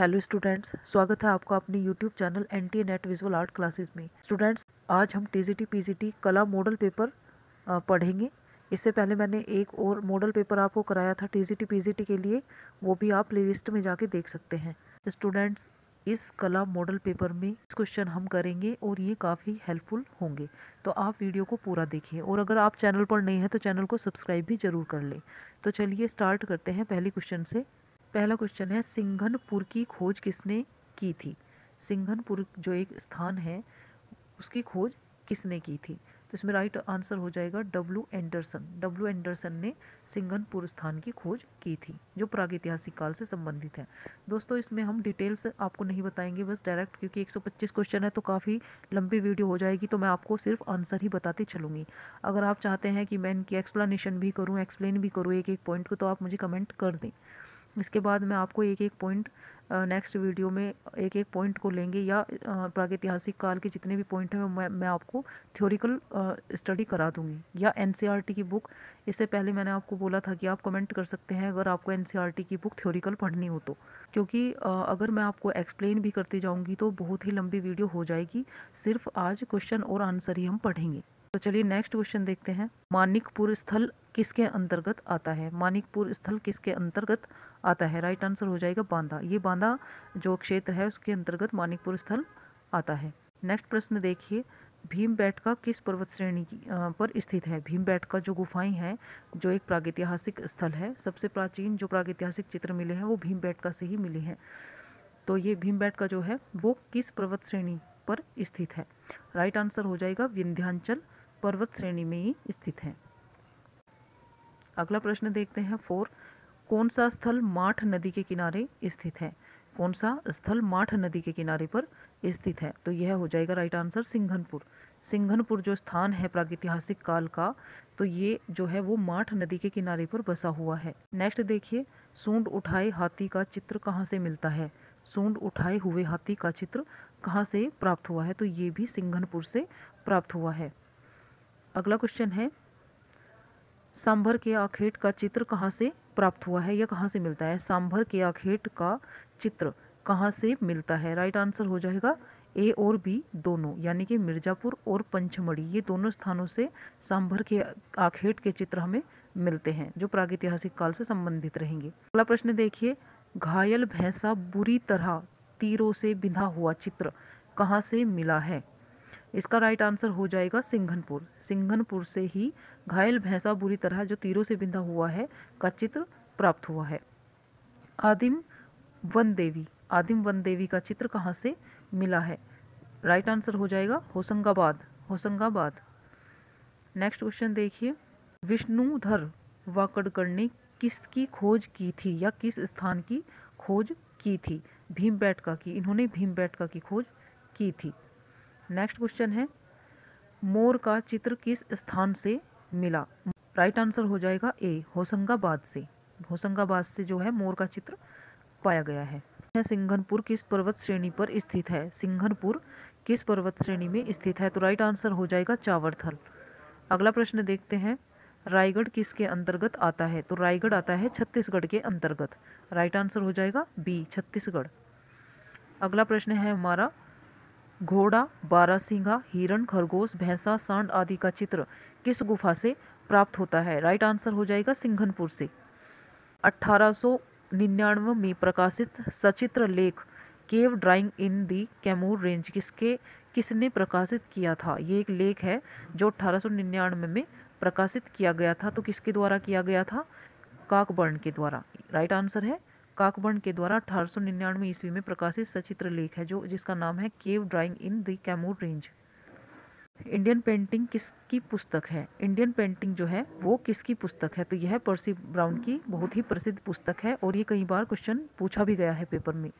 Hello students, स्वागत है आपका अपनी YouTube channel NT net visual art classes में। स्टूडेंट्स, आज हम टीजीटी पीजीटी कला मॉडल पेपर पढ़ेंगे। इससे पहले मैंने एक और मॉडल पेपर आपको कराया था टीजीटी पीजीटी के लिए, वो भी आप प्लेलिस्ट में जाके देख सकते हैं। स्टूडेंट्स, इस कला मॉडल पेपर में इस क्वेश्चन हम करेंगे और ये काफ़ी हेल्पफुल होंगे, तो आप वीडियो को पूरा देखिए। और अगर आप चैनल पर नए हैं तो चैनल को सब्सक्राइब भी जरूर कर लें। तो चलिए स्टार्ट करते हैं पहले क्वेश्चन से। पहला क्वेश्चन है, सिंघनपुर की खोज किसने की थी। सिंघनपुर जो एक स्थान है उसकी खोज किसने की थी। तो इसमें राइट आंसर हो जाएगा डब्ल्यू एंडरसन। डब्ल्यू एंडरसन ने सिंघनपुर स्थान की खोज की थी, जो प्रागैतिहासिक काल से संबंधित है। दोस्तों, इसमें हम डिटेल्स आपको नहीं बताएंगे, बस डायरेक्ट, क्योंकि 125 क्वेश्चन है तो काफ़ी लंबी वीडियो हो जाएगी, तो मैं आपको सिर्फ आंसर ही बताती चलूँगी। अगर आप चाहते हैं कि मैं इनकी एक्सप्लेनेशन भी करूँ, एक्सप्लेन भी करूँ एक एक पॉइंट को, तो आप मुझे कमेंट कर दें। इसके बाद मैं आपको एक एक पॉइंट नेक्स्ट वीडियो में एक एक पॉइंट को लेंगे, या प्रागैतिहासिक काल के जितने भी पॉइंट हैं मैं आपको थ्योरिकल स्टडी करा दूंगी, या एनसीईआरटी की बुक। इससे पहले मैंने आपको बोला था कि आप कमेंट कर सकते हैं अगर आपको एनसीईआरटी की बुक थ्योरिकल पढ़नी हो तो, क्योंकि अगर मैं आपको एक्सप्लेन भी करती जाऊंगी तो बहुत ही लंबी वीडियो हो जाएगी। सिर्फ आज क्वेश्चन और आंसर ही हम पढ़ेंगे। तो चलिए नेक्स्ट क्वेश्चन देखते हैं। मानिकपुर स्थल किसके अंतर्गत आता है। मानिकपुर स्थल किसके अंतर्गत आता है। राइट आंसर हो जाएगा बांदा। ये बांदा जो क्षेत्र है उसके अंतर्गत मानिकपुर स्थल आता है। नेक्स्ट प्रश्न देखिए, भीमबेटका किस पर्वत श्रेणी पर स्थित है। भीमबेटका जो गुफाएं हैं, जो एक प्रागैतिहासिक स्थल है, सबसे प्राचीन जो प्रागैतिहासिक चित्र मिले हैं वो भीमबेटका से ही मिले हैं। तो ये भीमबेटका जो है वो किस पर्वत श्रेणी पर स्थित है। राइट आंसर हो जाएगा विंध्याचल पर्वत श्रेणी में ही स्थित है। अगला प्रश्न देखते हैं 4। कौन सा स्थल माठ नदी के किनारे स्थित है। कौन सा स्थल माठ नदी के किनारे पर स्थित है। तो यह हो जाएगा राइट आंसर सिंघनपुर। सिंघनपुर जो स्थान है प्रागैतिहासिक काल का, तो ये जो है वो माठ नदी के किनारे पर बसा हुआ है। नेक्स्ट देखिए, सूंड उठाए हाथी का चित्र कहाँ से मिलता है। सूंड उठाए हुए हाथी का चित्र कहाँ से प्राप्त हुआ है। तो ये भी सिंघनपुर से प्राप्त हुआ है। अगला क्वेश्चन है, सांभर के आखेट का चित्र कहाँ से प्राप्त हुआ है या कहाँ से मिलता है। सांभर के आखेट का चित्र कहाँ से मिलता है। राइट आंसर हो जाएगा ए और बी दोनों, यानी कि मिर्जापुर और पंचमढ़ी, ये दोनों स्थानों से सांभर के आखेट के चित्र हमें मिलते हैं, जो प्रागैतिहासिक काल से संबंधित रहेंगे। अगला प्रश्न देखिए, घायल भैंसा बुरी तरह तीरों से बिंधा हुआ चित्र कहाँ से मिला है। इसका राइट आंसर हो जाएगा सिंघनपुर। सिंघनपुर से ही घायल भैंसा बुरी तरह जो तीरों से बिंधा हुआ है का चित्र प्राप्त हुआ है। आदिम वन देवी, आदिम वन देवी का चित्र कहाँ से मिला है। राइट आंसर हो जाएगा होशंगाबाद, होशंगाबाद। नेक्स्ट क्वेश्चन देखिए, विष्णुधर वाकड़कर ने किसकी खोज की थी या किस स्थान की खोज की थी। भीमबेटका की, इन्होंने भीमबेटका की खोज की थी। नेक्स्ट क्वेश्चन है, मोर का चित्र किस स्थान से मिला। राइट आंसर हो जाएगा ए होशंगाबाद से। होशंगाबाद से जो है मोर का चित्र पाया गया है। सिंघनपुर किस पर्वत श्रेणी पर स्थित है। सिंघनपुर किस पर्वत श्रेणी में स्थित है। तो राइट आंसर हो जाएगा चावरथल। अगला प्रश्न देखते हैं, रायगढ़ किसके अंतर्गत आता है। तो रायगढ़ आता है छत्तीसगढ़ के अंतर्गत। राइट आंसर हो जाएगा बी छत्तीसगढ़। अगला प्रश्न है हमारा, घोड़ा, बारहसिंगा, हिरण, खरगोश, भैंसा, सांड आदि का चित्र किस गुफा से प्राप्त होता है। राइट आंसर हो जाएगा सिंघनपुर से। 1899 में प्रकाशित सचित्र लेख केव ड्राइंग इन दी कैमूर रेंज किसने प्रकाशित किया था। ये एक लेख है जो 1899 में प्रकाशित किया गया था। तो किसके द्वारा किया गया था। काकबर्न के द्वारा। राइट आंसर है काकबर्न के द्वारा 1899 ईस्वी में प्रकाशित सचित्र लेख है जो जिसका नाम है cave drawing in the Kaimur range. Indian painting किसकी पुस्तक है। इंडियन पेंटिंग जो है वो किसकी पुस्तक है। तो यह पर्सी ब्राउन की बहुत ही प्रसिद्ध पुस्तक है और ये कई बार क्वेश्चन पूछा भी गया है पेपर में।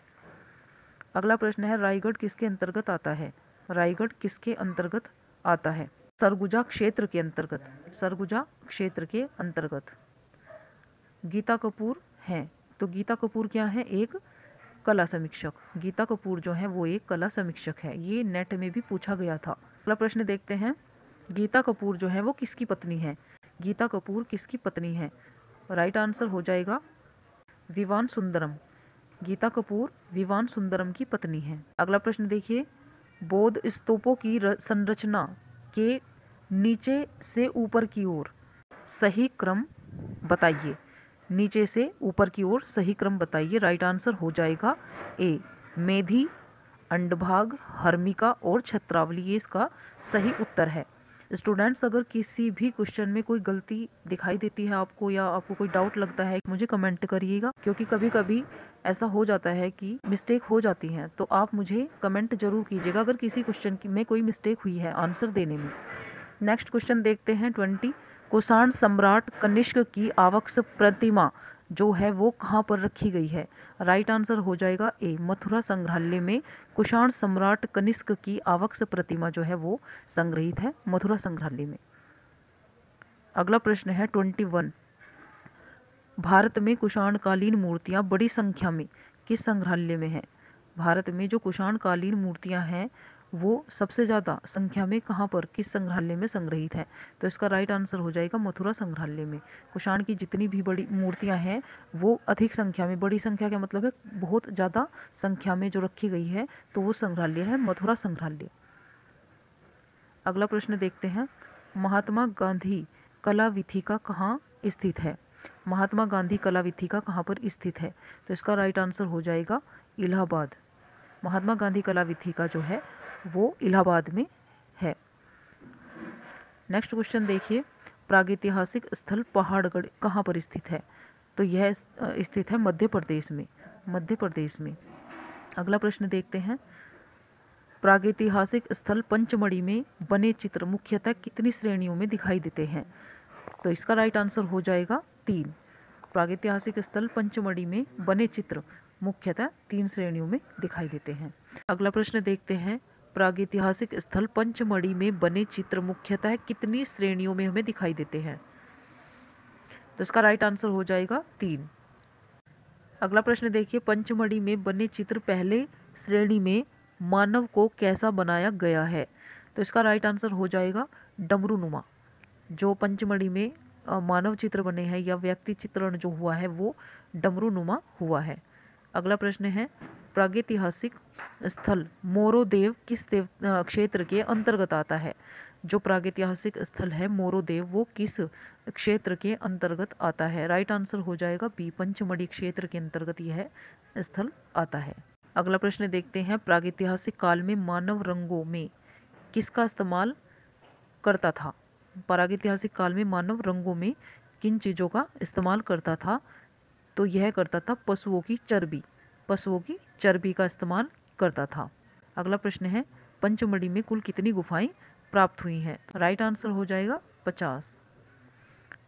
अगला प्रश्न है, रायगढ़ किसके अंतर्गत आता है। रायगढ़ किसके अंतर्गत आता है। सरगुजा क्षेत्र के अंतर्गत। सरगुजा क्षेत्र के अंतर्गत। गीता कपूर हैं। तो गीता कपूर क्या है, एक कला समीक्षक। गीता कपूर जो है वो एक कला समीक्षक है। ये नेट में भी पूछा गया था। अगला प्रश्न देखते हैं, गीता कपूर जो है वो किसकी पत्नी है। गीता कपूर किसकी पत्नी है। राइट आंसर हो जाएगा विवान सुंदरम। गीता कपूर विवान सुंदरम की पत्नी है। अगला प्रश्न देखिए, बौद्ध स्तूपों की संरचना के नीचे से ऊपर की ओर सही क्रम बताइए। नीचे से ऊपर की ओर सही क्रम बताइए। राइट आंसर हो जाएगा ए, मेधी, अंडभाग, हर्मिका और छत्रावली, ये इसका सही उत्तर है। स्टूडेंट्स, अगर किसी भी क्वेश्चन में कोई गलती दिखाई देती है आपको या आपको कोई डाउट लगता है, मुझे कमेंट करिएगा, क्योंकि कभी कभी ऐसा हो जाता है कि मिस्टेक हो जाती है, तो आप मुझे कमेंट जरूर कीजिएगा अगर किसी क्वेश्चन में कोई मिस्टेक हुई है आंसर देने में। नेक्स्ट क्वेश्चन देखते हैं 20। कुषाण सम्राट कनिष्क की आवक्ष प्रतिमा जो है वो कहाँ पर रखी गई है। राइट आंसर हो जाएगा ए, मथुरा संग्रहालय में कुषाण सम्राट कनिष्क की आवक्ष प्रतिमा जो है वो संग्रहित है मथुरा संग्रहालय में। अगला प्रश्न है 21। भारत में कुषाण कालीन मूर्तियां बड़ी संख्या में किस संग्रहालय में है। भारत में जो कुषाण कालीन मूर्तियां हैं वो सबसे ज़्यादा संख्या में कहाँ पर किस संग्रहालय में संग्रहित है। तो इसका राइट आंसर हो जाएगा मथुरा संग्रहालय में। कुषाण की जितनी भी बड़ी मूर्तियां हैं वो अधिक संख्या में, बड़ी संख्या का मतलब है बहुत ज़्यादा संख्या में जो रखी गई है, तो वो संग्रहालय है मथुरा संग्रहालय। अगला प्रश्न देखते हैं, महात्मा गांधी कला वीथिका कहाँ स्थित है। महात्मा गांधी कला वीथिका कहाँ पर स्थित है। तो इसका राइट आंसर हो जाएगा इलाहाबाद। महात्मा गांधी कला वीथिका जो है वो इलाहाबाद में है। नेक्स्ट क्वेश्चन देखिए, प्रागैतिहासिक स्थल पहाड़गढ़ कहाँ पर स्थित है। तो यह स्थित है मध्य प्रदेश में, मध्य प्रदेश में। अगला प्रश्न देखते हैं, प्रागैतिहासिक स्थल पंचमढ़ी में बने चित्र मुख्यतः कितनी श्रेणियों में दिखाई देते हैं। तो इसका राइट आंसर हो जाएगा 3। प्रागैतिहासिक स्थल पंचमढ़ी में बने चित्र मुख्यतः 3 श्रेणियों में दिखाई देते हैं। अगला प्रश्न देखते हैं, प्रागैतिहासिक स्थल पंचमढ़ी में बने चित्र मुख्यतः कितनी श्रेणियों में हमें दिखाई देते हैं। तो इसका राइट आंसर हो जाएगा 3। अगला प्रश्न देखिए, पंचमढ़ी में बने चित्र पहले श्रेणी में मानव को कैसा बनाया गया है। तो इसका राइट आंसर हो जाएगा डमरूनुमा। जो पंचमढ़ी में मानव चित्र बने हैं या व्यक्ति चित्रण जो हुआ है वो डमरूनुमा हुआ है। अगला प्रश्न है, प्रागैतिहासिक स्थल मोरोदेव किस क्षेत्र के अंतर्गत आता है। जो प्रागैतिहासिक स्थल है मोरोदेव वो किस क्षेत्र के अंतर्गत आता है। राइट आंसर हो जाएगा बी, पंचमढ़ी क्षेत्र के अंतर्गत यह स्थल आता है। अगला प्रश्न देखते हैं, प्रागैतिहासिक काल में मानव रंगों में किसका इस्तेमाल करता था। प्रागैतिहासिक काल में मानव रंगों में किन चीज़ों का इस्तेमाल करता था। तो यह करता था पशुओं की चर्बी, पशुओं की चर्बी का इस्तेमाल करता था। अगला प्रश्न है, पंचमढ़ी में कुल कितनी गुफाएं प्राप्त हुई हैं। राइट आंसर हो जाएगा 50।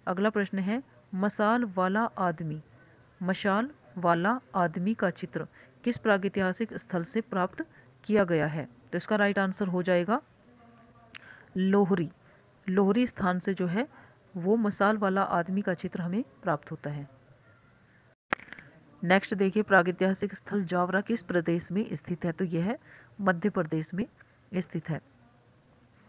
अगला प्रश्न है, मशाल वाला आदमी, मशाल वाला आदमी का चित्र किस प्रागैतिहासिक स्थल से प्राप्त किया गया है। तो इसका राइट आंसर हो जाएगा लोहरी। लोहरी स्थान से जो है वो मशाल वाला आदमी का चित्र हमें प्राप्त होता है। नेक्स्ट देखिए, प्रागैतिहासिक स्थल जावरा किस प्रदेश में स्थित है। तो यह मध्य प्रदेश में स्थित है।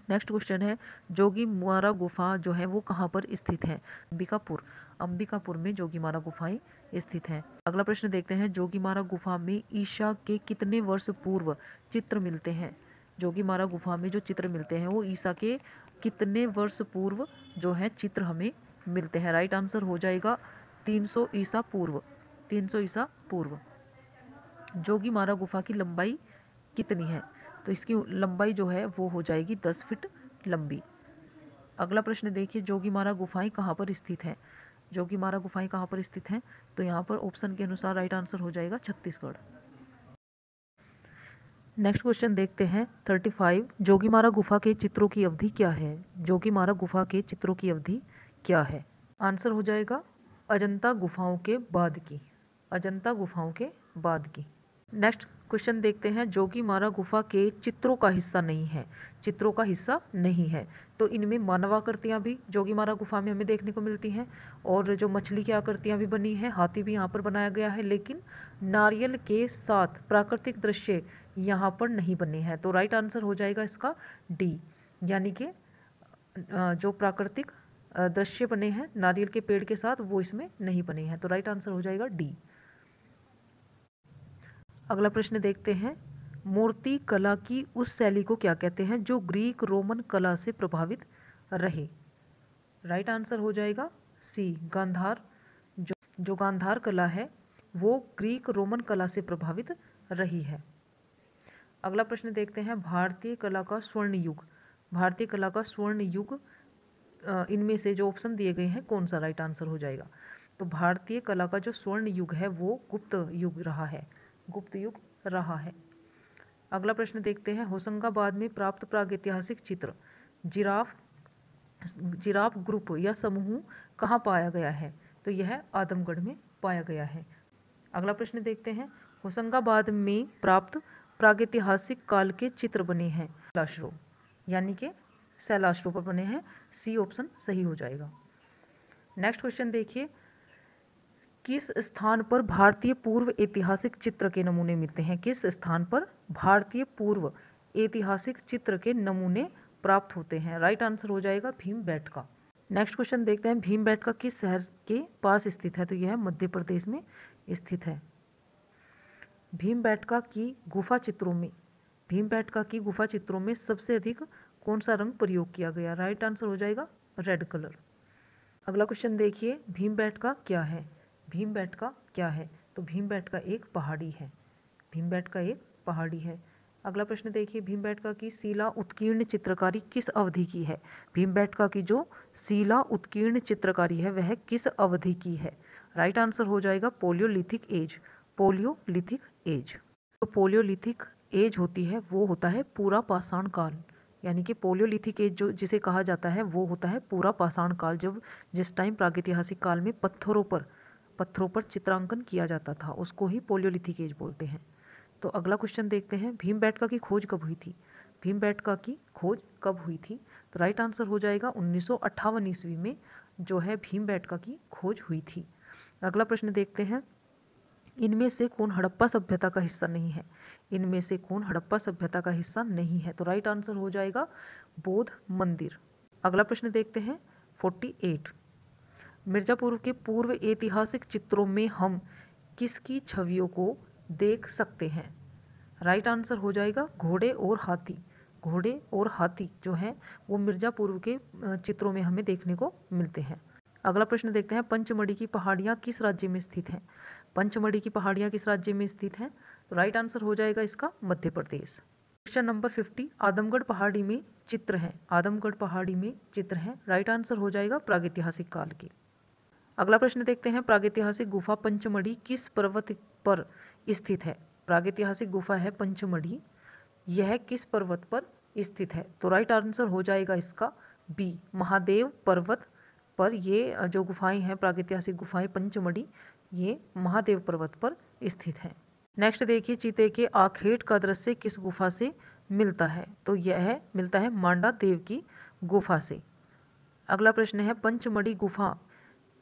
नेक्स्ट क्वेश्चन है, जोगीमारा गुफा जो है वो कहाँ पर स्थित है। अंबिकापुर, अंबिकापुर में जोगीमारा गुफाएं स्थित हैं। अगला प्रश्न देखते हैं, जोगीमारा गुफा में ईसा के कितने वर्ष पूर्व चित्र मिलते हैं। जोगीमारा गुफा में जो चित्र मिलते हैं वो ईसा के कितने वर्ष पूर्व जो है चित्र हमें मिलते हैं। राइट आंसर हो जाएगा 300 ईसा पूर्व, 300 ईसा पूर्व। जोगीमारा गुफा की लंबाई कितनी है। तो इसकी लंबाई जो है वो हो जाएगी 10 फीट लंबी। अगला प्रश्न देखिए, जोगीमारा गुफाएं कहाँ पर स्थित हैं। जोगीमारा गुफाएं कहाँ पर स्थित हैं। तो यहाँ पर ऑप्शन के अनुसार राइट आंसर हो जाएगा छत्तीसगढ़। नेक्स्ट क्वेश्चन देखते हैं 35। जोगीमारा गुफा के चित्रों की अवधि क्या है। जोगीमारा गुफा के चित्रों की अवधि क्या है। आंसर हो जाएगा अजंता गुफाओं के बाद की, अजंता गुफाओं के बाद की। नेक्स्ट क्वेश्चन देखते हैं, जोगीमारा गुफा के चित्रों का हिस्सा नहीं है, चित्रों का हिस्सा नहीं है। तो इनमें मानवाकृतियाँ भी जोगीमारा गुफा में हमें देखने को मिलती हैं और जो मछली की आकृतियाँ भी बनी हैं, हाथी भी यहाँ पर बनाया गया है, लेकिन नारियल के साथ प्राकृतिक दृश्य यहाँ पर नहीं बने हैं। तो राइट आंसर हो जाएगा इसका डी, यानी कि जो प्राकृतिक दृश्य बने हैं नारियल के पेड़ के साथ वो इसमें नहीं बने हैं। तो राइट आंसर हो जाएगा डी। अगला प्रश्न देखते हैं, मूर्ति कला की उस शैली को क्या कहते हैं जो ग्रीक रोमन कला से प्रभावित रहे। राइट आंसर हो जाएगा सी, गांधार। जो गांधार कला है वो ग्रीक रोमन कला से प्रभावित रही है। अगला प्रश्न देखते हैं, भारतीय कला का स्वर्ण युग। भारतीय कला का स्वर्ण युग इनमें से जो ऑप्शन दिए गए हैं कौन सा राइट आंसर हो जाएगा। तो भारतीय कला का जो स्वर्ण युग है वो गुप्त युग रहा है, गुप्त युग रहा है। अगला प्रश्न देखते हैं, होशंगाबाद में प्राप्त प्रागैतिहासिक चित्र जिराफ ग्रुप या समूह कहाँ पाया गया है। तो यह आदमगढ़ में पाया गया है। अगला प्रश्न देखते हैं, होशंगाबाद में प्राप्त प्रागैतिहासिक काल के चित्र बने हैं शैलाश्रो, यानी कि शैलाश्रो पर बने हैं। सी ऑप्शन सही हो जाएगा। नेक्स्ट क्वेश्चन देखिए, किस स्थान पर भारतीय पूर्व ऐतिहासिक चित्र के नमूने मिलते हैं। किस स्थान पर भारतीय पूर्व ऐतिहासिक चित्र के नमूने प्राप्त होते हैं। राइट आंसर हो जाएगा भीमबेटका। नेक्स्ट क्वेश्चन देखते हैं, भीमबेटका किस शहर के पास स्थित है। तो यह मध्य प्रदेश में स्थित है। भीमबेटका की गुफा चित्रों में सबसे अधिक कौन सा रंग प्रयोग किया गया। राइट आंसर हो जाएगा रेड कलर। अगला क्वेश्चन देखिए, भीमबेटका क्या है। भीमबेटका क्या है। तो भीमबेटका एक पहाड़ी है। भीमबेटका एक पहाड़ी है। अगला प्रश्न देखिए, भीमबेटका की शिला उत्कीर्ण चित्रकारी किस अवधि की है। भीमबेटका की जो शिला उत्कीर्ण चित्रकारी है वह किस अवधि की है। राइट आंसर हो जाएगा पोलियोलिथिक एज। पोलियोलिथिक एज। तो पोलियोलिथिक एज होती है वो होता है पूरा पाषाण काल, यानी कि पोलियोलिथिक एज जो जिसे कहा जाता है वो होता है पूरा पाषाण काल, जब जिस टाइम प्रागैतिहासिक काल में पत्थरों पर चित्रांकन किया जाता था उसको ही पोलियोलिथिक एज बोलते हैं। तो अगला क्वेश्चन देखते हैं, भीमबेटका की खोज कब हुई थी। भीमबेटका की खोज कब हुई थी। तो राइट आंसर हो जाएगा 1958 ईस्वी में जो है भीमबेटका की खोज हुई थी। अगला प्रश्न देखते हैं, इनमें से कौन हड़प्पा सभ्यता का हिस्सा नहीं है। इनमें से कौन हड़प्पा सभ्यता का हिस्सा नहीं है। तो राइट आंसर हो जाएगा बौद्ध मंदिर। अगला प्रश्न देखते हैं 48, मिर्जापुर के पूर्व ऐतिहासिक चित्रों में हम किसकी छवियों को देख सकते हैं। राइट आंसर हो जाएगा घोड़े और हाथी। घोड़े और हाथी जो है वो मिर्जापुर के चित्रों में हमें देखने को मिलते हैं। अगला प्रश्न देखते हैं, पंचमढ़ी की पहाड़ियाँ किस राज्य में स्थित हैं। पंचमढ़ी की पहाड़ियाँ किस राज्य में स्थित हैं। तो राइट आंसर हो जाएगा इसका मध्य प्रदेश। क्वेश्चन नंबर 50, आदमगढ़ पहाड़ी में चित्र हैं। आदमगढ़ पहाड़ी में चित्र हैं। राइट आंसर हो जाएगा प्रागैतिहासिक काल के। अगला प्रश्न देखते हैं, प्रागैतिहासिक गुफा पंचमढ़ी किस पर्वत पर स्थित है। प्रागैतिहासिक गुफा है पंचमढ़ी, यह किस पर्वत पर स्थित है। तो राइट आंसर हो जाएगा इसका बी, महादेव पर्वत पर ये जो गुफाएं हैं प्रागैतिहासिक गुफाएं पंचमढ़ी ये महादेव पर्वत पर स्थित है। नेक्स्ट देखिए, चीते के आखेट का दृश्य किस गुफा से मिलता है। तो यह मिलता है मांडा देव की गुफा से। अगला प्रश्न है, पंचमढ़ी गुफा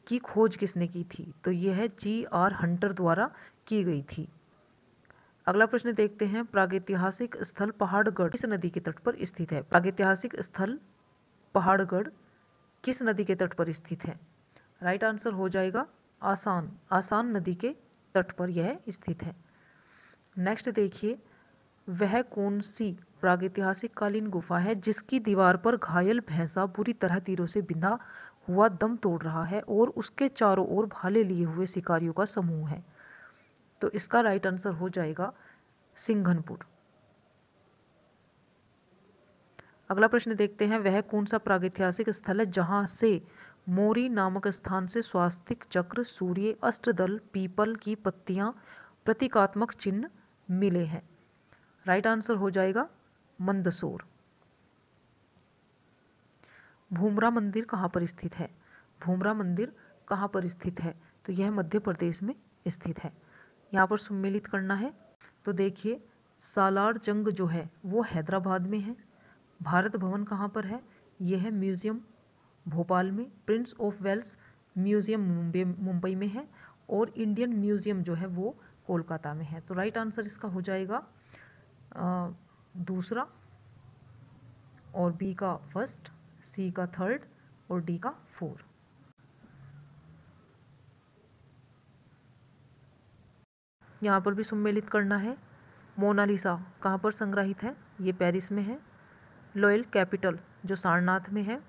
की खोज किसने की थी। तो यह G.R. हंटर द्वारा की गई थी। अगला प्रश्न देखते हैं, प्रागैतिहासिक स्थल पहाड़गढ़ किस नदी के तट पर स्थित है। प्रागैतिहासिक स्थल पहाड़गढ़ किस नदी के तट पर स्थित है। राइट आंसर हो जाएगा आसान नदी के तट पर यह स्थित है। नेक्स्ट देखिए, वह कौन सी प्रागैतिहासिक कालीन गुफा है जिसकी दीवार पर घायल भैंसा बुरी तरह तीरों से बिंधा हुआ दम तोड़ रहा है और उसके चारों ओर भाले लिए हुए शिकारियों का समूह है। तो इसका राइट आंसर हो जाएगा सिंघनपुर। अगला प्रश्न देखते हैं, वह कौन सा प्रागैतिहासिक स्थल है जहां से मोरी नामक स्थान से स्वास्तिक चक्र, सूर्य, अष्टदल, पीपल की पत्तियां, प्रतीकात्मक चिन्ह मिले हैं। राइट आंसर हो जाएगा मंदसौर। भूमरा मंदिर कहाँ पर स्थित है। भूमरा मंदिर कहाँ पर स्थित है। तो यह मध्य प्रदेश में स्थित है। यहाँ पर सम्मिलित करना है। तो देखिए, सालार जंग जो है वो हैदराबाद में है। भारत भवन कहाँ पर है। यह है म्यूजियम भोपाल में। Prince of Wales museum Mumbai में है और इंडियन म्यूजियम जो है वो कोलकाता में है। तो राइट आंसर इसका हो जाएगा दूसरा, और बी का फर्स्ट, सी का थर्ड और डी का फोर्थ। यहाँ पर भी सम्मिलित करना है। मोनालिसा कहाँ पर संग्रहित है? ये पेरिस में है। लॉयल कैपिटल जो सारनाथ में है।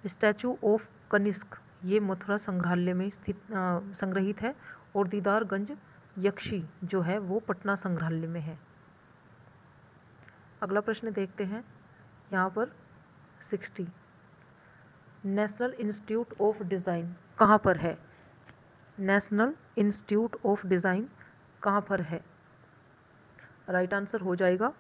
स्टैचू ऑफ कनिष्क ये मथुरा संग्रहालय में स्थित संग्रहित है। और दीदारगंज यक्षी जो है वो पटना संग्रहालय में है। अगला प्रश्न देखते हैं यहाँ पर 60। नेशनल इंस्टीट्यूट ऑफ डिज़ाइन कहाँ पर है? नेशनल इंस्टीट्यूट ऑफ डिज़ाइन कहाँ पर है? राइट आंसर हो जाएगा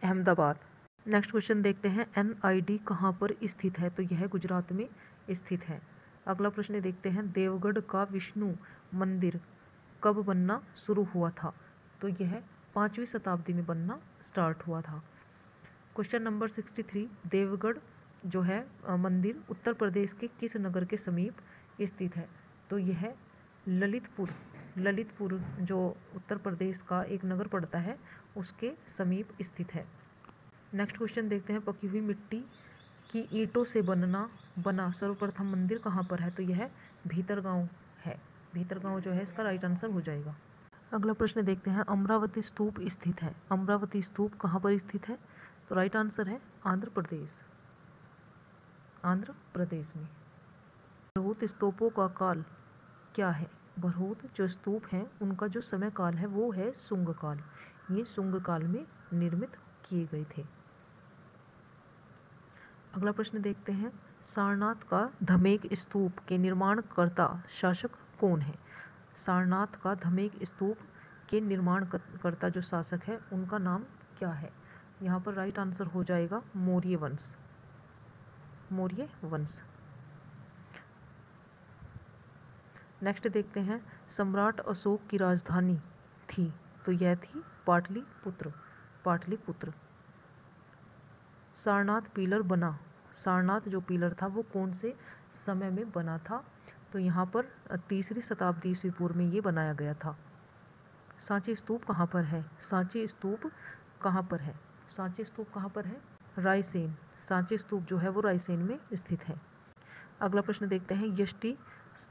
अहमदाबाद। नेक्स्ट क्वेश्चन देखते हैं NID कहाँ पर स्थित है? तो यह गुजरात में स्थित है। अगला प्रश्न देखते हैं देवगढ़ का विष्णु मंदिर कब बनना शुरू हुआ था? तो यह 5वीं शताब्दी में बनना स्टार्ट हुआ था। क्वेश्चन नंबर 63 देवगढ़ जो है मंदिर उत्तर प्रदेश के किस नगर के समीप स्थित है? तो यह ललितपुर जो उत्तर प्रदेश का एक नगर पड़ता है उसके समीप स्थित है। नेक्स्ट क्वेश्चन देखते हैं पकी हुई मिट्टी की ईंटों से बना सर्वप्रथम मंदिर कहाँ पर है? तो यह भीतरगांव है। भीतरगांव जो है इसका राइट आंसर हो जाएगा। अगला प्रश्न देखते हैं अमरावती स्तूप स्थित है। अमरावती स्तूप कहाँ पर स्थित है? तो राइट आंसर है आंध्र प्रदेश में। भरहुत स्तूपों का काल क्या है? भरहुत जो स्तूप हैं उनका जो समय काल है वो है शुंग काल। ये शुंग काल में निर्मित किए गए थे। अगला प्रश्न देखते हैं सारनाथ का धमेक स्तूप के निर्माणकर्ता शासक कौन है? सारनाथ का धमेक स्तूप के निर्माणकर्ता जो शासक है उनका नाम क्या है? यहाँ पर राइट आंसर हो जाएगा मौर्य वंश। नेक्स्ट देखते हैं सम्राट अशोक की राजधानी थी। तो यह थी पाटलिपुत्र। सारनाथ पिलर बना। सारनाथ जो पिलर था वो कौन से समय में बना था? तो यहाँ पर 3री शताब्दी ईस्वी पूर्व में ये बनाया गया था। सांची स्तूप कहाँ पर है? सांची स्तूप कहाँ पर है? रायसेन। सांची स्तूप जो है वो रायसेन में स्थित है। अगला प्रश्न देखते हैं यष्टि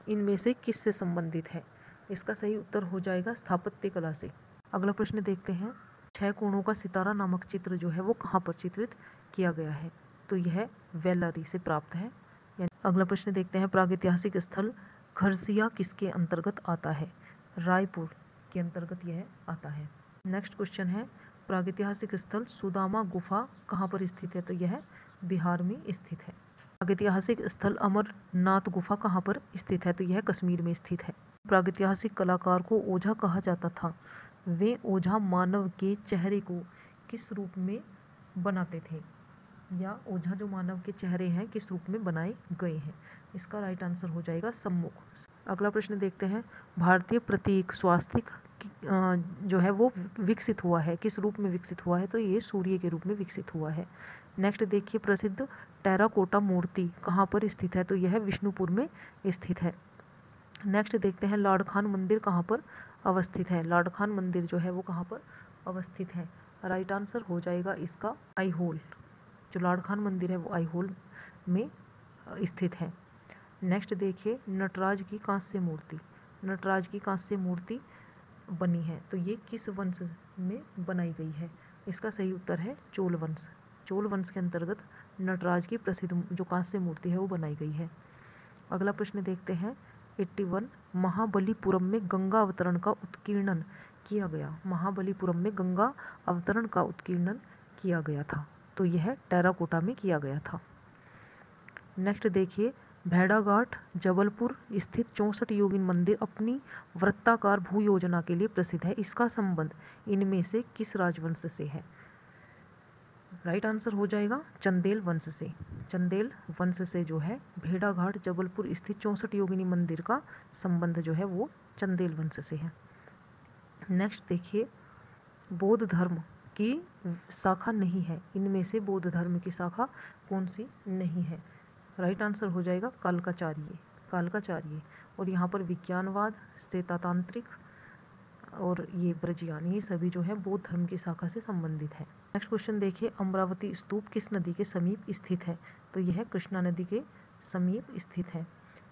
इनमें से किससे संबंधित है? इसका सही उत्तर हो जाएगा स्थापत्य कला से। अगला प्रश्न देखते हैं 6 कोणों का सितारा नामक चित्र जो है वो कहाँ पर चित्रित किया गया है? तो यह वेलारी से प्राप्त है। अगला प्रश्न देखते हैं प्रागैतिहासिक स्थल खरसिया किसके अंतर्गत आता है? रायपुर के अंतर्गत यह आता है। नेक्स्ट क्वेश्चन है प्रागैतिहासिक स्थल सुदामा गुफा कहाँ पर स्थित है? तो यह बिहार में स्थित है। प्रागैतिहासिक स्थल अमरनाथ गुफा कहाँ पर स्थित है? तो यह कश्मीर में स्थित है। प्रागैतिहासिक कलाकार को ओझा कहा जाता था। वे ओझा मानव के चेहरे को किस रूप में बनाते थे? या ओझा जो मानव के चेहरे हैं किस रूप में बनाए गए हैं? इसका राइट आंसर हो जाएगा सम्मुख। अगला प्रश्न देखते हैं भारतीय प्रतीक स्वास्तिक जो है वो विकसित हुआ है, किस रूप में विकसित हुआ है? तो ये सूर्य के रूप में विकसित हुआ है। नेक्स्ट देखिए प्रसिद्ध टेराकोटा मूर्ति कहाँ पर स्थित है? तो यह विष्णुपुर में स्थित है। नेक्स्ट देखते हैं लाड़खान मंदिर कहाँ पर अवस्थित है? लाड़खान मंदिर जो है वो कहाँ पर अवस्थित है? राइट आंसर हो जाएगा इसका आईहोल। जो लाड़खान मंदिर है वो आईहोल में स्थित है। नेक्स्ट देखिए नटराज की कांस्य मूर्ति बनी है। तो ये किस वंश में बनाई गई है? इसका सही उत्तर है चोल वंश के अंतर्गत नटराज की प्रसिद्ध जो कांस्य मूर्ति है वो बनाई गई है। अगला प्रश्न देखते हैं 81 महाबलीपुरम में गंगा अवतरण का उत्कीर्णन किया गया। महाबलीपुरम में गंगा अवतरण का उत्कीर्णन किया गया था। तो यह टेराकोटा में किया गया था। नेक्स्ट देखिए भेड़ाघाट जबलपुर स्थित 64 योगिन मंदिर अपनी वृत्ताकार भू योजना के लिए प्रसिद्ध है। इसका संबंध इनमें से किस राजवंश से है? राइट आंसर हो जाएगा चंदेल वंश से जो है भेड़ाघाट जबलपुर स्थित 64 योगिनी मंदिर का संबंध जो है वो चंदेल वंश से है। नेक्स्ट देखिए बौद्ध धर्म की शाखा नहीं है। इनमें से बौद्ध धर्म की शाखा कौन सी नहीं है? राइट आंसर हो जाएगा कालकाचार्य। और यहाँ पर विज्ञानवाद श्वेतांत्रिक और ये ब्रजयान ये सभी जो है बौद्ध धर्म की शाखा से संबंधित है। नेक्स्ट क्वेश्चन देखिए अमरावती स्तूप किस नदी के समीप स्थित है? तो यह कृष्णा नदी के समीप स्थित है।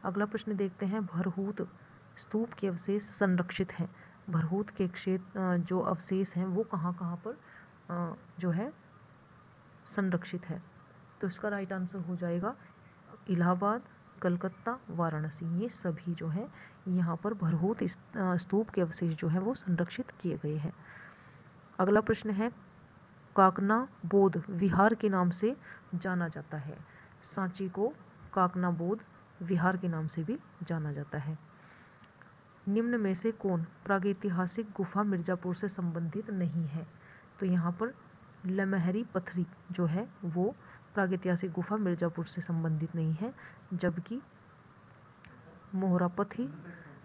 अगला प्रश्न देखते हैं भरहुत स्तूप के अवशेष संरक्षित हैं। भरहूत के क्षेत्र जो अवशेष हैं वो कहाँ कहाँ पर जो है संरक्षित है। तो इसका राइट आंसर हो जाएगा इलाहाबाद, कलकत्ता, वाराणसी, ये सभी जो है यहाँ पर भरहूत स्तूप के अवशेष जो है वो संरक्षित किए गए हैं। अगला प्रश्न है काकना बोध विहार के नाम से जाना जाता है। सांची को काकना बोध विहार के नाम से भी जाना जाता है। निम्न में से कौन प्रागैतिहासिक गुफा मिर्जापुर से संबंधित नहीं है? तो यहाँ पर लमहरी पथरी जो है वो प्रागैतिहासिक गुफा मिर्जापुर से संबंधित नहीं है, जबकि मोहरा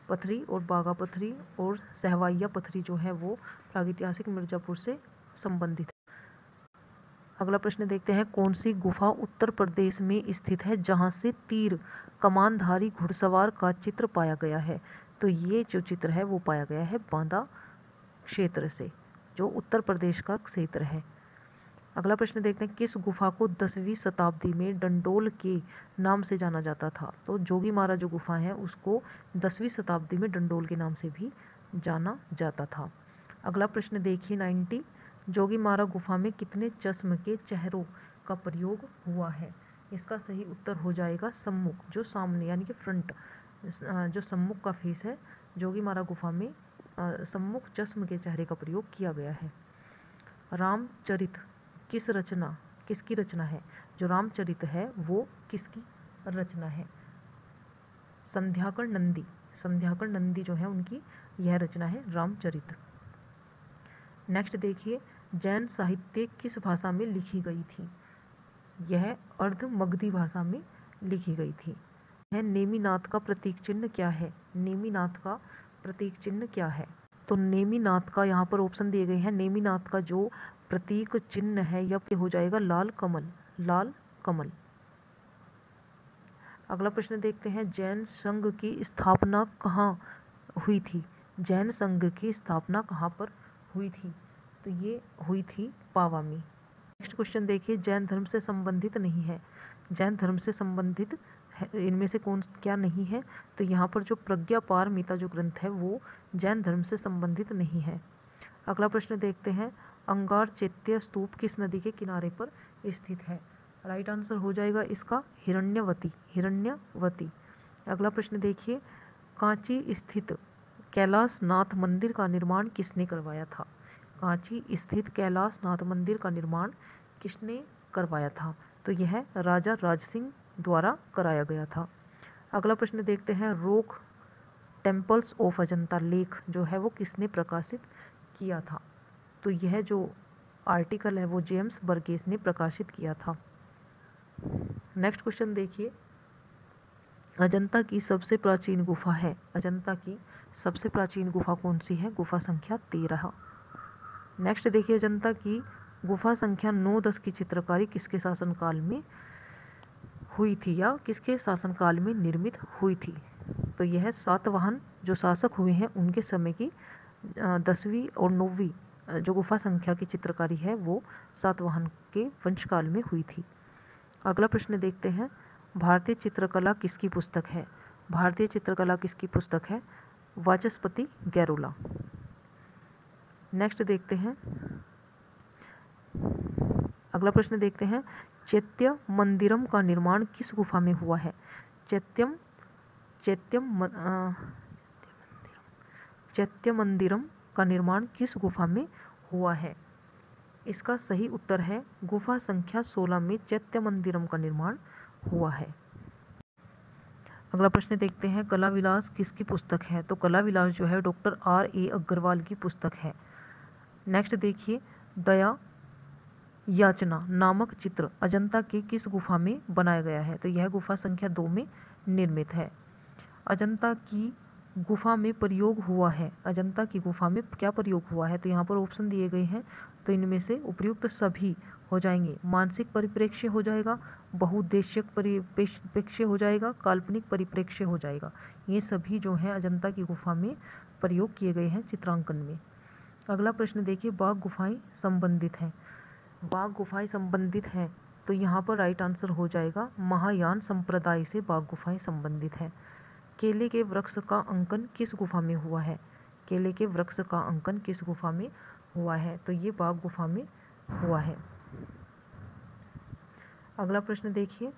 पथरी और बागा पथरी और सहवाइया पथरी जो है वो प्रागैतिहासिक मिर्जापुर से संबंधित है। अगला प्रश्न देखते हैं कौन सी गुफा उत्तर प्रदेश में स्थित है जहां से तीर कमानधारी घुड़सवार का चित्र पाया गया है? तो ये जो चित्र है वो पाया गया है बांदा क्षेत्र से, जो उत्तर प्रदेश का क्षेत्र है। अगला प्रश्न देखते हैं किस गुफा को 10वीं शताब्दी में डंडोल के नाम से जाना जाता था? तो जोगी मारा जो गुफा है उसको 10वीं शताब्दी में डंडोल के नाम से भी जाना जाता था। अगला प्रश्न देखिए 90, जोगी मारा गुफा में कितने चश्म के चेहरों का प्रयोग हुआ है? इसका सही उत्तर हो जाएगा सम्मुख, जो सामने यानी कि फ्रंट, जो सम्मुख का फेस है, जोगी मारा गुफा में सम्मुख चश्म के चेहरे का प्रयोग किया गया है। रामचरित किसकी रचना है? जो रामचरित है वो किसकी रचना है? संध्याकर नंदी जो है उनकी यह रचना है रामचरित। नेक्स्ट देखिए जैन साहित्य किस भाषा में लिखी गई थी? यह अर्ध मगधी भाषा में लिखी गई थी। यह नेमिनाथ का प्रतीक चिन्ह क्या है? नेमिनाथ का प्रतीक चिन्ह क्या है? तो नेमिनाथ का यहाँ पर ऑप्शन दिए गए हैं। नेमिनाथ का जो प्रतीक चिन्ह है यह हो जाएगा लाल कमल। अगला प्रश्न देखते हैं जैन संघ की स्थापना कहाँ हुई थी? जैन संघ की स्थापना कहाँ पर हुई थी? तो ये हुई थी पावा में। नेक्स्ट क्वेश्चन देखिए जैन धर्म से संबंधित नहीं है। जैन धर्म से संबंधित इनमें से कौन क्या नहीं है? तो यहाँ पर जो प्रज्ञापारमिता जो ग्रंथ है वो जैन धर्म से संबंधित नहीं है। अगला प्रश्न देखते हैं अंगार चैत्य स्तूप किस नदी के किनारे पर स्थित है? राइट आंसर हो जाएगा इसका हिरण्यवती। अगला प्रश्न देखिए कांची स्थित कैलाशनाथ मंदिर का निर्माण किसने करवाया था? कांची स्थित कैलाशनाथ मंदिर का निर्माण किसने करवाया था? तो यह राजा राजसिंह द्वारा कराया गया था। अगला प्रश्न देखते हैं रॉक टेम्पल्स ऑफ अजंता लेख जो है वो किसने प्रकाशित किया था? तो यह जो आर्टिकल है वो जेम्स बर्गेस ने प्रकाशित किया था। नेक्स्ट क्वेश्चन देखिए अजंता की सबसे प्राचीन गुफा है। अजंता की सबसे प्राचीन गुफा कौन सी है? गुफा संख्या 13। नेक्स्ट देखिए अजंता की गुफा संख्या 9-10 की चित्रकारी किसके शासनकाल में हुई थी या किसके शासनकाल में निर्मित हुई थी? तो यह सातवाहन जो शासक हुए हैं उनके समय की 10वीं और 9वीं जो गुफा संख्या की चित्रकारी है वो सातवाहन के वंशकाल में हुई थी। अगला प्रश्न देखते हैं भारतीय चित्रकला किसकी पुस्तक है? भारतीय चित्रकला किसकी पुस्तक है? वाचस्पति गैरोला। नेक्स्ट देखते हैं अगला प्रश्न देखते हैं चैत्य मंदिरम का निर्माण किस गुफा में हुआ है? चैत्य मंदिरम का निर्माण किस गुफा में हुआ है? इसका सही उत्तर है गुफा संख्या 16 में चैत्य मंदिरम का निर्माण हुआ है। अगला प्रश्न देखते हैं कला विलास किसकी पुस्तक है? तो कला विलास जो है डॉक्टर R.A. अग्रवाल की पुस्तक है। नेक्स्ट देखिए दया याचना नामक चित्र अजंता की किस गुफा में बनाया गया है? तो यह गुफा संख्या 2 में निर्मित है। अजंता की गुफा में प्रयोग हुआ है। अजंता की गुफा में क्या प्रयोग हुआ है? तो यहाँ पर ऑप्शन दिए गए हैं, तो इनमें से उपयुक्त सभी हो जाएंगे। मानसिक परिप्रेक्ष्य हो जाएगा, बहुउद्देश्यक परिप्रेक्ष्य हो जाएगा, काल्पनिक परिप्रेक्ष्य हो जाएगा। ये सभी जो हैं अजंता की गुफा में प्रयोग किए गए हैं चित्रांकन में। अगला प्रश्न देखिए बाघ गुफाएं संबंधित हैं। बाघ गुफाएं संबंधित हैं तो यहाँ पर राइट आंसर हो जाएगा महायान संप्रदाय से बाघ गुफाएं संबंधित हैं। केले के वृक्ष का अंकन किस गुफा में हुआ है? केले के वृक्ष का अंकन किस गुफा में हुआ है? तो ये बाघ गुफा में हुआ है। अगला प्रश्न देखिए,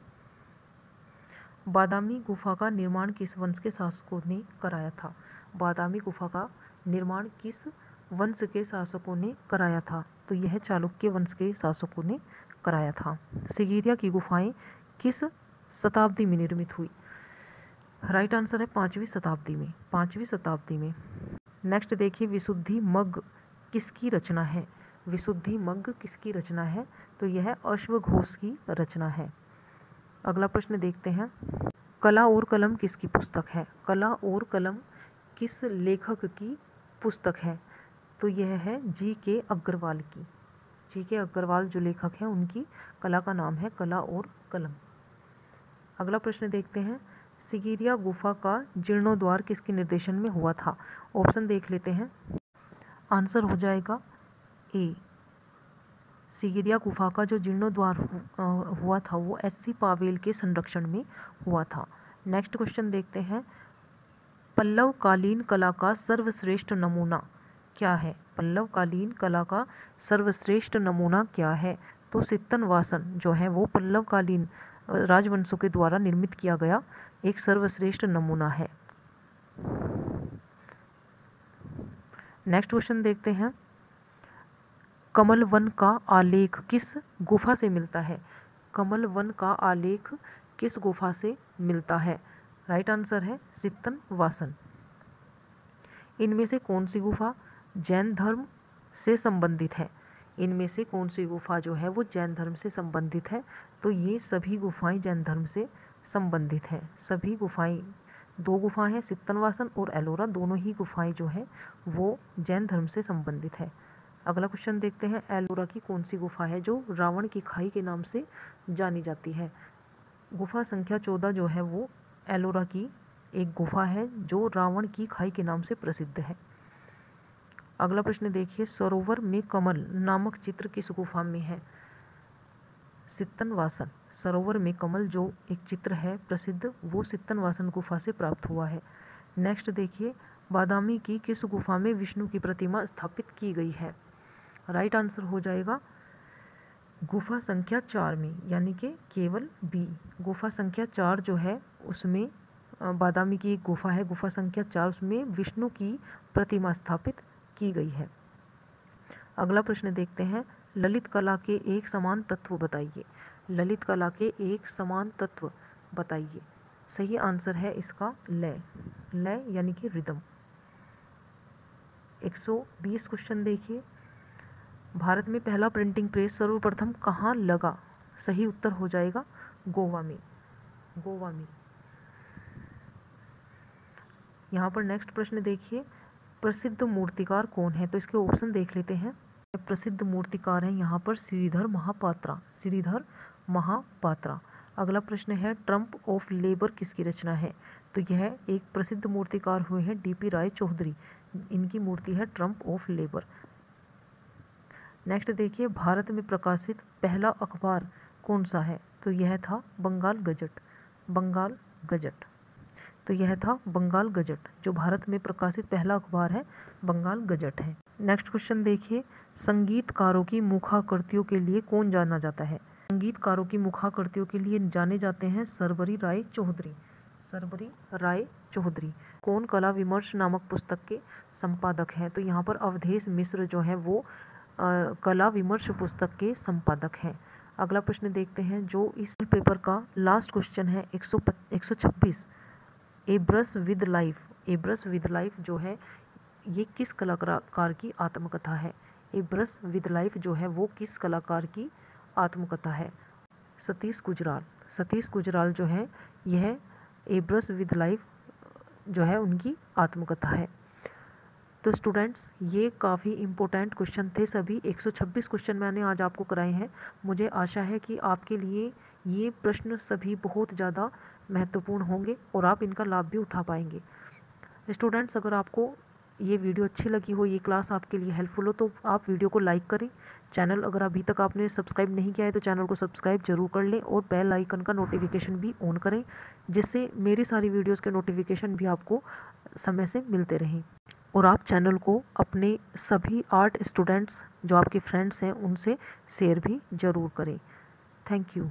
बादामी गुफा का निर्माण किस वंश के शासकों ने कराया था? बादामी गुफा का निर्माण किस वंश के शासकों ने कराया था? तो यह चालुक्य वंश के शासकों ने कराया था। सिगिरिया की गुफाएं किस शताब्दी में निर्मित हुई? राइट आंसर है 5वीं शताब्दी में। 5वीं शताब्दी में। नेक्स्ट देखिए, विशुद्धि मग्ग किसकी रचना है? विशुद्धि मग्ग किसकी रचना है? तो यह अश्वघोष की रचना है। अगला प्रश्न देखते हैं, कला और कलम किसकी पुस्तक है? कला और कलम किस लेखक की पुस्तक है? तो यह है जी.के. अग्रवाल की। जी.के. अग्रवाल जो लेखक हैं उनकी कला का नाम है कला और कलम। अगला प्रश्न देखते हैं, सिगिरिया गुफा का जीर्णोद्वार किसके निर्देशन में हुआ था? ऑप्शन देख लेते हैं। आंसर हो जाएगा ए। सिगिरिया गुफा का जो जीर्णोद्वार हुआ था वो एच.सी. पावेल के संरक्षण में हुआ था। नेक्स्ट क्वेश्चन देखते हैं, पल्लवकालीन कला का सर्वश्रेष्ठ नमूना क्या है? पल्लवकालीन कला का सर्वश्रेष्ठ नमूना क्या है? तो सित्तन वासन जो है वो पल्लवकालीन राजवंशों के द्वारा निर्मित किया गया एक सर्वश्रेष्ठ नमूना है। नेक्स्ट क्वेश्चन देखते हैं, कमल वन का आलेख किस गुफा से मिलता है? कमल वन का आलेख किस गुफा से मिलता है? राइट आंसर है सित्तन वासन। इनमें से कौन सी गुफा जैन धर्म से संबंधित है? इनमें से कौन सी गुफा जो है वो जैन धर्म से संबंधित है? तो ये सभी गुफाएं जैन धर्म से संबंधित हैं। सभी गुफाएं, 2 गुफाएं हैं सित्तनवासन और एलोरा, दोनों ही गुफाएं जो है वो जैन धर्म से संबंधित है। अगला क्वेश्चन देखते हैं, एलोरा की कौन सी गुफा है जो रावण की खाई के नाम से जानी जाती है? गुफा संख्या 14 जो है वो एलोरा की एक गुफा है जो रावण की खाई के नाम से प्रसिद्ध है। अगला प्रश्न देखिए, सरोवर में कमल नामक चित्र किस गुफा में है? सित्तनवासन। सरोवर में कमल जो एक चित्र है प्रसिद्ध वो सित्तनवासन गुफा से प्राप्त हुआ है। नेक्स्ट देखिए, बादामी की किस गुफा में विष्णु की प्रतिमा स्थापित की गई है? राइट आंसर हो जाएगा गुफा संख्या 4 में, यानी कि केवल बी। गुफा संख्या 4 जो है उसमें बादामी की एक गुफा है, गुफा संख्या 4, उसमें विष्णु की प्रतिमा स्थापित की गई है। अगला प्रश्न देखते हैं, ललित कला के एक समान तत्व बताइए। ललित कला के एक समान तत्व बताइए। सही आंसर है इसका लय। लय यानी कि रिदम। 120 क्वेश्चन देखिए, भारत में पहला प्रिंटिंग प्रेस सर्वप्रथम कहाँ लगा? सही उत्तर हो जाएगा गोवा में। गोवा में। यहाँ पर नेक्स्ट प्रश्न देखिए, प्रसिद्ध मूर्तिकार कौन है? तो इसके ऑप्शन देख लेते हैं। प्रसिद्ध मूर्तिकार हैं यहाँ पर श्रीधर महापात्रा। श्रीधर महापात्रा। अगला प्रश्न है, ट्रम्प ऑफ लेबर किसकी रचना है? तो यह एक प्रसिद्ध मूर्तिकार हुए हैं डी.पी. राय चौधरी। इनकी मूर्ति है ट्रम्प ऑफ लेबर। नेक्स्ट देखिए, भारत में प्रकाशित पहला अखबार कौन सा है? तो यह था बंगाल गजट। बंगाल गजट। तो यह था बंगाल गजट। जो भारत में प्रकाशित पहला अखबार है बंगाल गजट है। नेक्स्ट क्वेश्चन देखिए, संगीतकारों की मुखाकृतियों के लिए कौन जाना जाता है? संगीतकारों की मुखाकृतियों के लिए जाने जाते हैं सर्वरी राय चौधरी। सर्वरी राय चौधरी। कौन कला विमर्श नामक पुस्तक के संपादक हैं? तो यहाँ पर अवधेश मिश्र जो है वो कला विमर्श पुस्तक के संपादक हैं। अगला प्रश्न देखते हैं, जो इस पेपर का लास्ट क्वेश्चन है 126, a brush with life. A brush with life जो है ये किस कलाकार की आत्मकथा है? ए ब्रश विद लाइफ जो है वो किस कलाकार की आत्मकथा है? सतीश गुजराल। सतीश गुजराल जो है यह ए ब्रश विद लाइफ जो है उनकी आत्मकथा है। तो स्टूडेंट्स, ये काफ़ी इम्पोर्टेंट क्वेश्चन थे सभी। 126 क्वेश्चन मैंने आज आपको कराए हैं। मुझे आशा है कि आपके लिए ये प्रश्न सभी बहुत ज़्यादा महत्वपूर्ण होंगे और आप इनका लाभ भी उठा पाएंगे। स्टूडेंट्स, अगर आपको ये वीडियो अच्छी लगी हो, ये क्लास आपके लिए हेल्पफुल हो, तो आप वीडियो को लाइक करें। चैनल अगर अभी तक आपने सब्सक्राइब नहीं किया है तो चैनल को सब्सक्राइब जरूर कर लें और बेल आइकन का नोटिफिकेशन भी ऑन करें, जिससे मेरी सारी वीडियोज़ के नोटिफिकेशन भी आपको समय से मिलते रहें। और आप चैनल को अपने सभी आर्ट स्टूडेंट्स जो आपके फ्रेंड्स हैं उनसे शेयर भी ज़रूर करें। Thank you.